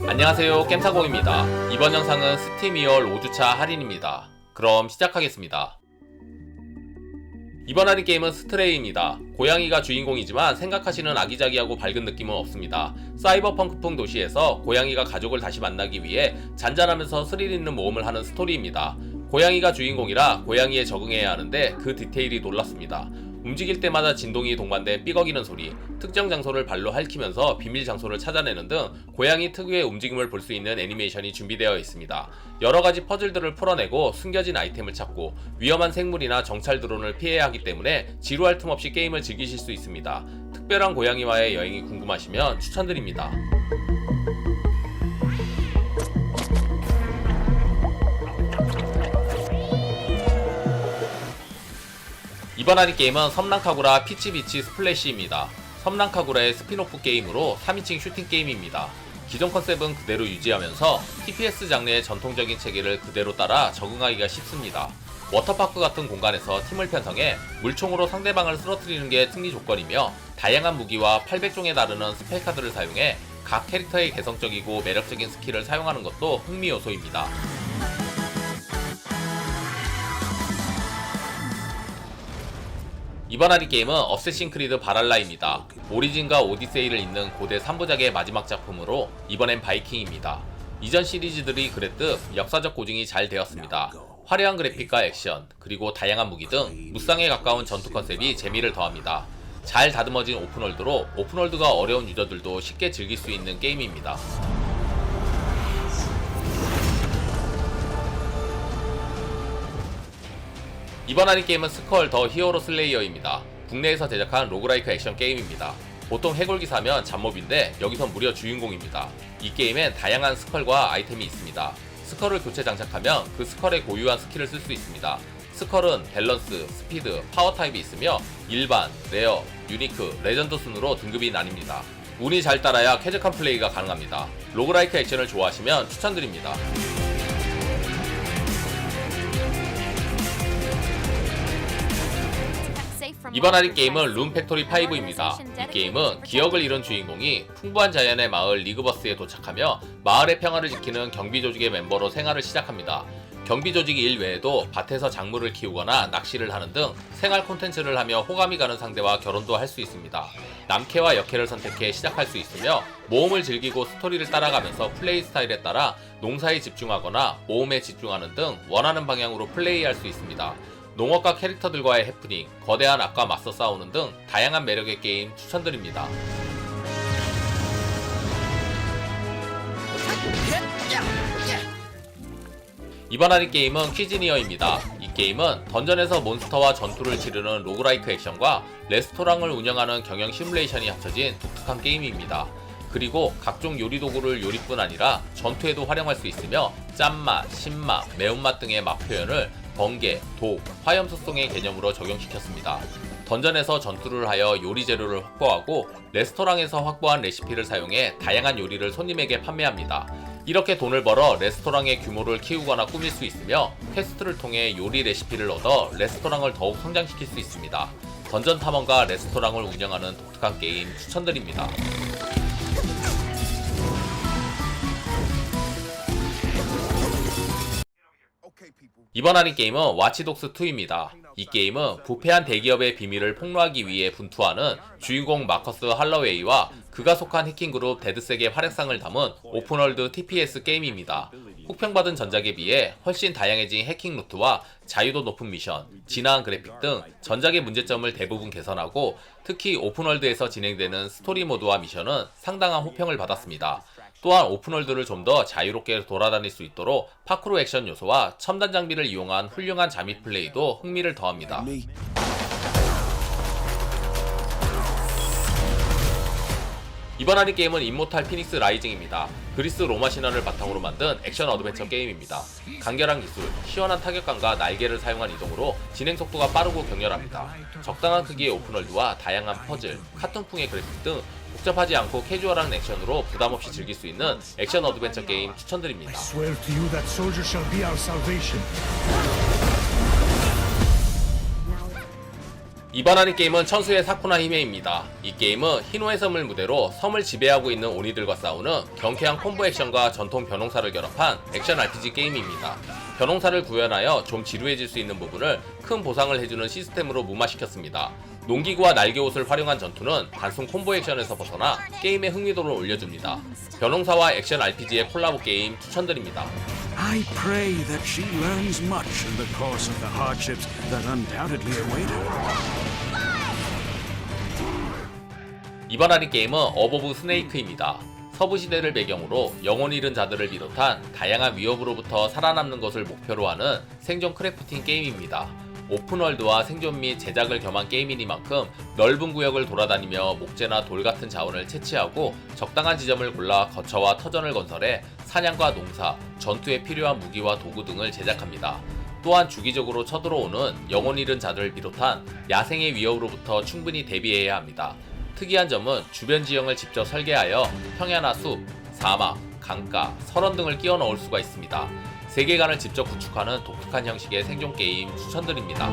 안녕하세요, 겜사공입니다. 이번 영상은 스팀 2월 5주차 할인입니다. 그럼 시작하겠습니다. 이번 할인 게임은 스트레이입니다. 고양이가 주인공이지만 생각하시는 아기자기하고 밝은 느낌은 없습니다. 사이버펑크풍 도시에서 고양이가 가족을 다시 만나기 위해 잔잔하면서 스릴 있는 모험을 하는 스토리입니다. 고양이가 주인공이라 고양이에 적응해야 하는데 그 디테일이 놀랍습니다. 움직일 때마다 진동이 동반된 삐걱이는 소리, 특정 장소를 발로 핥히면서 비밀 장소를 찾아내는 등 고양이 특유의 움직임을 볼 수 있는 애니메이션이 준비되어 있습니다. 여러가지 퍼즐들을 풀어내고 숨겨진 아이템을 찾고 위험한 생물이나 정찰 드론을 피해야 하기 때문에 지루할 틈 없이 게임을 즐기실 수 있습니다. 특별한 고양이와의 여행이 궁금하시면 추천드립니다. 이번 할인 게임은 섬랑카구라 피치비치 스플래시입니다. 섬랑카구라의 스피노프 게임으로 3인칭 슈팅 게임입니다. 기존 컨셉은 그대로 유지하면서 TPS 장르의 전통적인 체계를 그대로 따라 적응하기가 쉽습니다. 워터파크 같은 공간에서 팀을 편성해 물총으로 상대방을 쓰러뜨리는 게 승리 조건이며 다양한 무기와 800종에 다르는 스펠카드를 사용해 각 캐릭터의 개성적이고 매력적인 스킬을 사용하는 것도 흥미 요소입니다. 이번 할인 게임은 어쌔신 크리드 바랄라입니다. 오리진과 오디세이를 잇는 고대 3부작의 마지막 작품으로 이번엔 바이킹입니다. 이전 시리즈들이 그랬듯 역사적 고증이 잘 되었습니다. 화려한 그래픽과 액션, 그리고 다양한 무기 등 무쌍에 가까운 전투 컨셉이 재미를 더합니다. 잘 다듬어진 오픈월드로 오픈월드가 어려운 유저들도 쉽게 즐길 수 있는 게임입니다. 이번 할인 게임은 스컬 더 히어로 슬레이어입니다. 국내에서 제작한 로그라이크 액션 게임입니다. 보통 해골기사면 잡몹인데 여기선 무려 주인공입니다. 이 게임엔 다양한 스컬과 아이템이 있습니다. 스컬을 교체 장착하면 그 스컬의 고유한 스킬을 쓸 수 있습니다. 스컬은 밸런스, 스피드, 파워 타입이 있으며 일반, 레어, 유니크, 레전드 순으로 등급이 나뉩니다. 운이 잘 따라야 쾌적한 플레이가 가능합니다. 로그라이크 액션을 좋아하시면 추천드립니다. 이번 할인 게임은 룸팩토리 5입니다. 이 게임은 기억을 잃은 주인공이 풍부한 자연의 마을 리그버스에 도착하며 마을의 평화를 지키는 경비 조직의 멤버로 생활을 시작합니다. 경비 조직 일 외에도 밭에서 작물을 키우거나 낚시를 하는 등 생활 콘텐츠를 하며 호감이 가는 상대와 결혼도 할 수 있습니다. 남캐와 역캐를 선택해 시작할 수 있으며 모험을 즐기고 스토리를 따라가면서 플레이 스타일에 따라 농사에 집중하거나 모험에 집중하는 등 원하는 방향으로 플레이할 수 있습니다. 농업과 캐릭터들과의 해프닝, 거대한 악과 맞서 싸우는 등 다양한 매력의 게임 추천드립니다. 이번 할인 게임은 퀴즈니어입니다. 이 게임은 던전에서 몬스터와 전투를 치르는 로그라이크 액션과 레스토랑을 운영하는 경영 시뮬레이션이 합쳐진 독특한 게임입니다. 그리고 각종 요리 도구를 요리뿐 아니라 전투에도 활용할 수 있으며 짠맛, 신맛, 매운맛 등의 맛 표현을 번개, 독, 화염 속성의 개념으로 적용시켰습니다. 던전에서 전투를 하여 요리 재료를 확보하고 레스토랑에서 확보한 레시피를 사용해 다양한 요리를 손님에게 판매합니다. 이렇게 돈을 벌어 레스토랑의 규모를 키우거나 꾸밀 수 있으며 퀘스트를 통해 요리 레시피를 얻어 레스토랑을 더욱 성장시킬 수 있습니다. 던전 탐험과 레스토랑을 운영하는 독특한 게임 추천드립니다. 이번 할인 게임은 와치독스2입니다. 이 게임은 부패한 대기업의 비밀을 폭로하기 위해 분투하는 주인공 마커스 할러웨이와 그가 속한 해킹그룹 데드색의 활약상을 담은 오픈월드 TPS 게임입니다. 혹평받은 전작에 비해 훨씬 다양해진 해킹 루트와 자유도 높은 미션, 진화한 그래픽 등 전작의 문제점을 대부분 개선하고 특히 오픈월드에서 진행되는 스토리 모드와 미션은 상당한 호평을 받았습니다. 또한 오픈월드를 좀 더 자유롭게 돌아다닐 수 있도록 파크로 액션 요소와 첨단 장비를 이용한 훌륭한 잠입 플레이도 흥미를 더합니다. 이번 할인 게임은 임모탈 피닉스 라이징입니다. 그리스 로마 신화를 바탕으로 만든 액션 어드벤처 게임입니다. 간결한 기술, 시원한 타격감과 날개를 사용한 이동으로 진행 속도가 빠르고 격렬합니다. 적당한 크기의 오픈월드와 다양한 퍼즐, 카툰풍의 그래픽 등 복잡하지 않고 캐주얼한 액션으로 부담없이 즐길 수 있는 액션 어드벤처 게임 추천드립니다. 이번 하는 게임은 천수의 사쿠나 히메입니다. 이 게임은 희노의 섬을 무대로 섬을 지배하고 있는 오니들과 싸우는 경쾌한 콤보 액션과 전통 변홍사를 결합한 액션 RPG 게임입니다. 변홍사를 구현하여 좀 지루해질 수 있는 부분을 큰 보상을 해주는 시스템으로 무마시켰습니다. 농기구와 날개옷을 활용한 전투는 단순 콤보 액션에서 벗어나 게임의 흥미도를 올려줍니다. 변홍사와 액션 RPG의 콜라보 게임 추천드립니다. I pray that she learns much in the course of the hardships that undoubtedly await her. 이번 하는 게임은 어보브 스네이크입니다. 서부시대를 배경으로 영혼 잃은 자들을 비롯한 다양한 위협으로부터 살아남는 것을 목표로 하는 생존 크래프팅 게임입니다. 오픈월드와 생존 및 제작을 겸한 게임이니만큼 넓은 구역을 돌아다니며 목재나 돌 같은 자원을 채취하고 적당한 지점을 골라 거처와 터전을 건설해 사냥과 농사, 전투에 필요한 무기와 도구 등을 제작합니다. 또한 주기적으로 쳐들어오는 영혼 잃은 자들을 비롯한 야생의 위협으로부터 충분히 대비해야 합니다. 특이한 점은 주변 지형을 직접 설계하여 평야나 숲, 사막, 강가, 설원 등을 끼워 넣을 수가 있습니다. 세계관을 직접 구축하는 독특한 형식의 생존 게임 추천드립니다.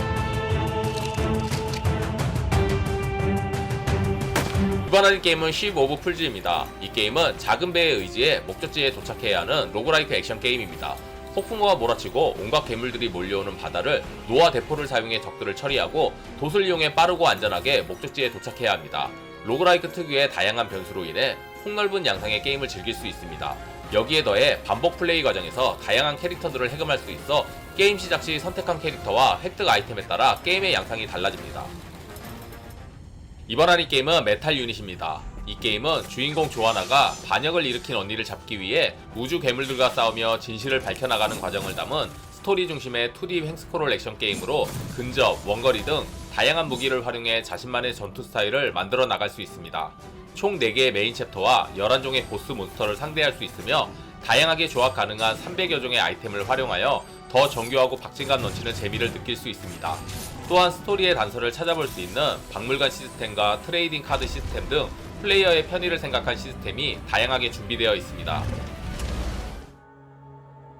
이번 하는 게임은 Ship of Fools입니다. 이 게임은 작은 배에 의지해 목적지에 도착해야 하는 로그라이크 액션 게임입니다. 폭풍우가 몰아치고 온갖 괴물들이 몰려오는 바다를 노아 대포를 사용해 적들을 처리하고 돛을 이용해 빠르고 안전하게 목적지에 도착해야 합니다. 로그라이크 특유의 다양한 변수로 인해 폭넓은 양상의 게임을 즐길 수 있습니다. 여기에 더해 반복 플레이 과정에서 다양한 캐릭터들을 해금할 수 있어 게임 시작 시 선택한 캐릭터와 획득 아이템에 따라 게임의 양상이 달라집니다. 이번 하는 게임은 메탈 유닛입니다. 이 게임은 주인공 조아나가 반역을 일으킨 언니를 잡기 위해 우주 괴물들과 싸우며 진실을 밝혀나가는 과정을 담은 스토리 중심의 2D 횡스크롤 액션 게임으로 근접, 원거리 등 다양한 무기를 활용해 자신만의 전투 스타일을 만들어 나갈 수 있습니다. 총 4개의 메인 챕터와 11종의 보스 몬스터를 상대할 수 있으며 다양하게 조합 가능한 300여 종의 아이템을 활용하여 더 정교하고 박진감 넘치는 재미를 느낄 수 있습니다. 또한 스토리의 단서를 찾아볼 수 있는 박물관 시스템과 트레이딩 카드 시스템 등 플레이어의 편의를 생각한 시스템이 다양하게 준비되어 있습니다.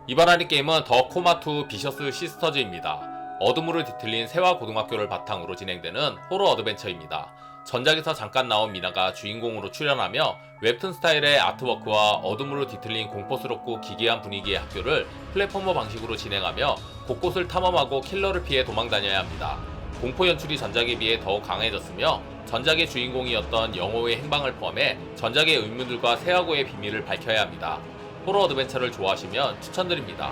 이번 하는 게임은 더 코마2 비셔스 시스터즈입니다. 어둠으로 뒤틀린 세화 고등학교를 바탕으로 진행되는 호러 어드벤처입니다. 전작에서 잠깐 나온 미나가 주인공으로 출연하며 웹툰 스타일의 아트워크와 어둠으로 뒤틀린 공포스럽고 기괴한 분위기의 학교를 플랫포머 방식으로 진행하며 곳곳을 탐험하고 킬러를 피해 도망다녀야 합니다. 공포 연출이 전작에 비해 더욱 강해졌으며 전작의 주인공이었던 영호의 행방을 포함해 전작의 의문들과 세화고의 비밀을 밝혀야 합니다. 호러 어드벤처를 좋아하시면 추천드립니다.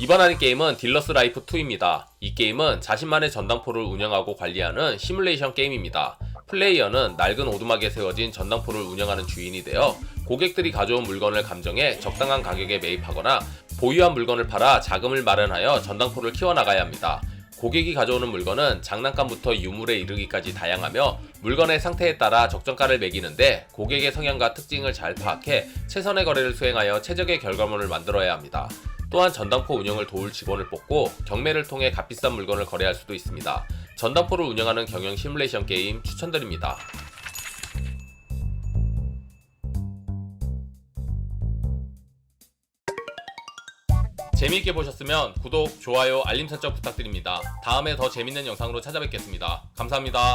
이번 하는 게임은 딜러스 라이프 2입니다. 이 게임은 자신만의 전당포를 운영하고 관리하는 시뮬레이션 게임입니다. 플레이어는 낡은 오두막에 세워진 전당포를 운영하는 주인이 되어 고객들이 가져온 물건을 감정해 적당한 가격에 매입하거나 보유한 물건을 팔아 자금을 마련하여 전당포를 키워나가야 합니다. 고객이 가져오는 물건은 장난감부터 유물에 이르기까지 다양하며 물건의 상태에 따라 적정가를 매기는데 고객의 성향과 특징을 잘 파악해 최선의 거래를 수행하여 최적의 결과물을 만들어야 합니다. 또한 전당포 운영을 도울 직원을 뽑고 경매를 통해 값비싼 물건을 거래할 수도 있습니다. 전당포를 운영하는 경영 시뮬레이션 게임 추천드립니다. 재미있게 보셨으면 구독, 좋아요, 알림 설정 부탁드립니다. 다음에 더 재밌는 영상으로 찾아뵙겠습니다. 감사합니다.